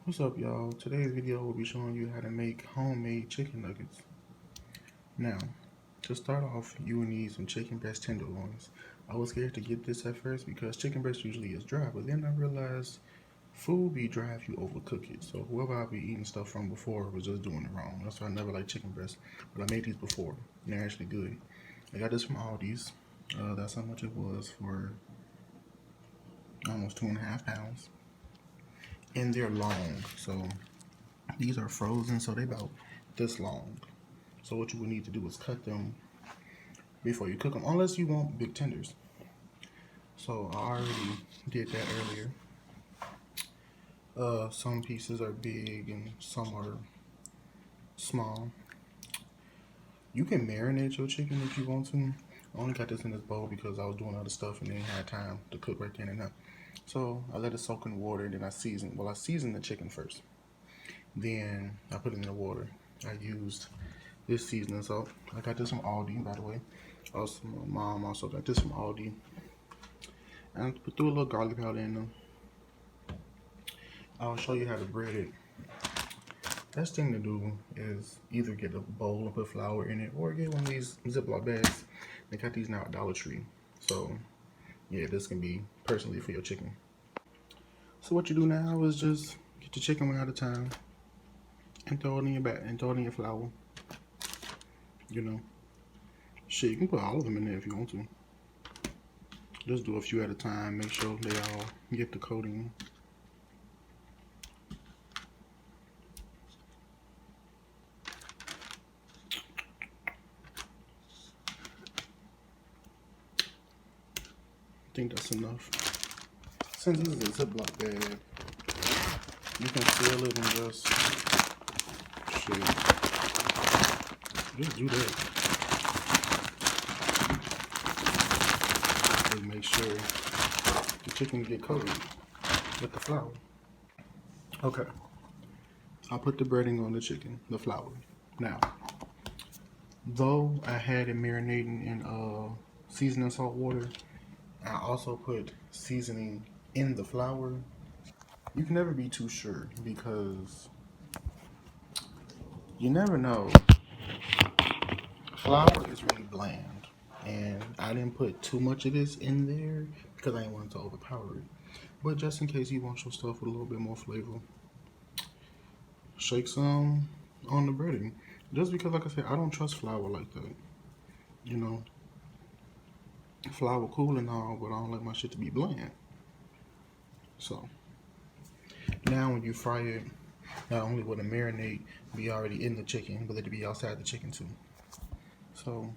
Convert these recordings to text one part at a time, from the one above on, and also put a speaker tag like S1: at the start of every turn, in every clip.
S1: What's up, y'all? Today's video will be showing you how to make homemade chicken nuggets. Now, to start off, you will need some chicken breast tenderloins. I was scared to get this at first because chicken breast usually is dry, but then I realized food be dry if you overcook it. So whoever I be eating stuff from before was just doing it wrong. That's why I never liked chicken breast, but I made these before, and they're actually good. I got this from Aldi's. That's how much it was for almost 2.5 pounds. And they're long, so these are frozen, so they about this long. So what you would need to do is cut them before you cook them, unless you want big tenders. So I already did that earlier. Some pieces are big and some are small. You can marinate your chicken if you want to. I only got this in this bowl because I was doing other stuff and then had time to cook right then and there. So I let it soak in water and then I seasoned. Well, I seasoned the chicken first. Then I put it in the water. I used this seasoning salt. I got this from Aldi, by the way. Also, my mom also got this from Aldi. And I threw a little garlic powder in them. I'll show you how to bread it. Best thing to do is either get a bowl and put flour in it, or get one of these Ziploc bags. They got these now at Dollar Tree. So yeah, this can be personally for your chicken. So what you do now is just get your chicken one at a time and throw it in your bag and throw it in your flour. You know, shit, you can put all of them in there if you want to. Just do a few at a time. Make sure they all get the coating. I think that's enough. Since this is a Ziploc bag, you can seal it and just do that. Just make sure the chicken get coated with the flour. Okay, I'll put the breading on the chicken, the flour. Now, though I had it marinating in seasoning salt water, I also put seasoning in the flour. You can never be too sure because you never know. Flour is really bland, and I didn't put too much of this in there because I didn't want it to overpower it. But just in case you want your stuff with a little bit more flavor, shake some on the breading. Just because, like I said, I don't trust flour like that. You know, flour cool and all, but I don't like my shit to be bland. So now when you fry it, not only will the marinade be already in the chicken, but it'll be outside the chicken too. So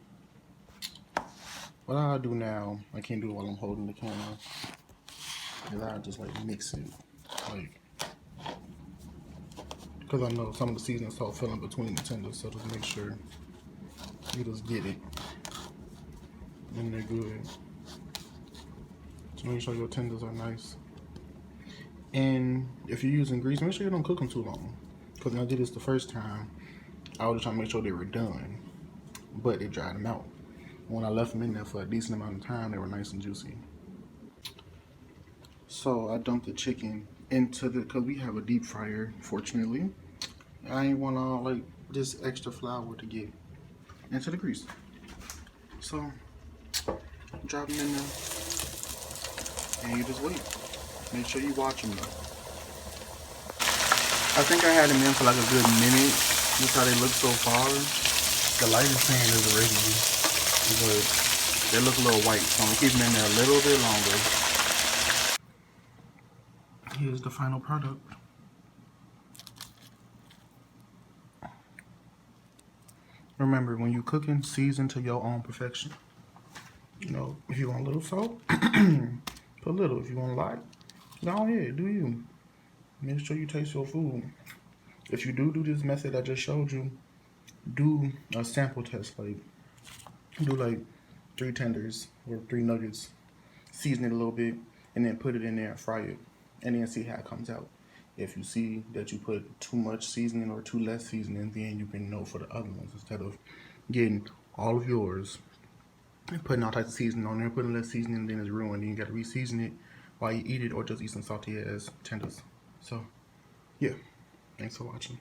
S1: what I'll do now, I can't do it while I'm holding the camera, is I'll just like mix it, like, because I know some of the seasoning salt fell in between the tenders, so just make sure you just get it and they're good. So make sure your tenders are nice. And if you're using grease, make sure you don't cook them too long. Because when I did this the first time, I was just trying to make sure they were done, but it dried them out. When I left them in there for a decent amount of time, they were nice and juicy. So I dumped the chicken into because we have a deep fryer, fortunately. I ain't want all like this extra flour to get into the grease. So drop them in there and you just wait. Make sure you watch them though. I think I had them in for like a good minute. That's how they look so far. The light is saying is original, but they look a little white, so I'm gonna keep them in there a little bit longer. Here's the final product. Remember, when you cooking, season to your own perfection. You know, if you want a little salt, put a little. If you want a lot, go ahead, do you. Make sure you taste your food. If you do this method I just showed you, do a sample test. Like, do like 3 tenders or 3 nuggets, season it a little bit, and then put it in there and fry it, and then see how it comes out. If you see that you put too much seasoning or too less seasoning, then you can know for the other ones instead of getting all of yours and putting all types of seasoning on there, putting less seasoning, then it's ruined. Then you got to re-season it while you eat it, or just eat some salty ass tenders. So Yeah. Thanks for watching.